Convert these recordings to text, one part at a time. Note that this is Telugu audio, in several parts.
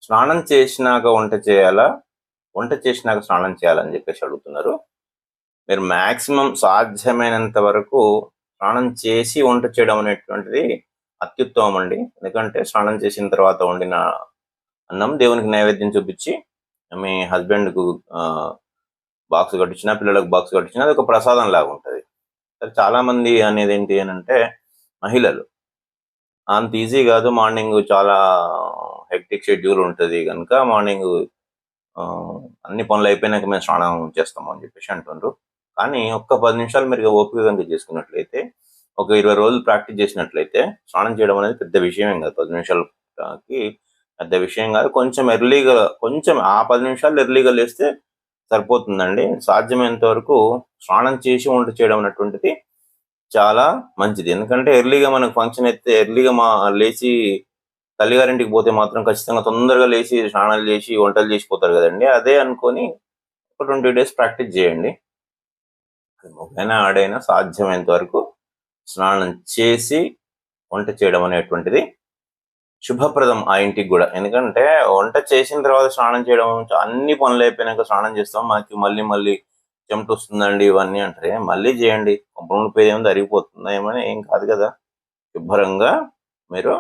స్నానం చేసినాక వంట చేయాలా? వంట చేసినాక స్నానం చేయాలా అని చెప్పేసి అడుగుతున్నారు. మీరు మాక్సిమం సాధ్యమైనంత వరకు స్నానం చేసి వంట చేయడం అనేటువంటిది అత్యుత్తమం అండి. ఎందుకంటే స్నానం చేసిన తర్వాత వండిన అన్నం దేవునికి నైవేద్యం చూపించి మీ హస్బెండ్‌కు బాక్స్ కట్టించినా, పిల్లలకు బాక్స్ కట్టించినా అదొక ప్రసాదం లాగా ఉంటది. చాలామంది అనేదేంటి అనంటే మహిళలు అంత ఈజీ కాదు. మార్నింగ్ చాలా హెక్టిక్ షెడ్యూల్ ఉంటది గనుక మార్నింగ్ అన్ని పనులు అయిపోయినాక మేము స్నానం చేస్తాము అని చెప్పేసి అంటుండ్రు. కానీ ఒక్క 10 నిమిషాలు మీరు ఓపిక గనుక చేసుకున్నట్లయితే, ఒక 20 రోజులు ప్రాక్టీస్ చేసినట్లయితే స్నానం చేయడం అనేది పెద్ద విషయమేం కాదు. 10 నిమిషాలకి పెద్ద విషయం కాదు. కొంచెం ఎర్లీగా ఆ 10 నిమిషాలు ఎర్లీగా లేస్తే సరిపోతుందండి. సాధ్యమైనంత వరకు స్నానం చేసి వంట చేయడం అనేటువంటిది చాలా మంచిది. ఎందుకంటే ఎర్లీగా మనకు ఫంక్షన్ అయితే ఎర్లీగా లేచి తల్లిగారింటికి పోతే మాత్రం ఖచ్చితంగా తొందరగా లేచి స్నానాలు చేసి, వంటలు చేసిపోతారు గదండీ! అదే అనుకోని ఒక 20 డేస్ ప్రాక్టీస్ జేయండి. మొగైనా, ఆడైనా సాధ్యమైనంత వరకు స్నానం చేసి వంట చేయడం అనేటువంటిది శుభప్రదం ఆ ఇంటికి గూడా. ఎందుకంటే వంట చేసిన తర్వాత స్నానం చేయడం అన్ని పనులయిపోయినాక స్నానం చేస్తాం. మాకు మళ్ళీ మళ్ళీ చెమటొస్తుందండి ఇవన్నీ అంటారు. మళ్ళీ జేయండి. కొంపమునిపోయేదేముంది అరిగిపోతుందా ఏమని? ఏం కాదు గదా! శుభ్రంగా మీరు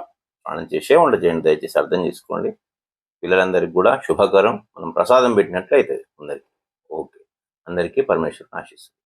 స్నానం చేసే వంట చేయండి. దయచేసి అర్థం చేసుకోండి. పిల్లలందరికి గూడా శుభకరం. మనం ప్రసాదం పెట్టినట్లు అయితది అందరికి. ఓకే. అందరికీ పరమేశ్వరుని ఆశీస్సులు.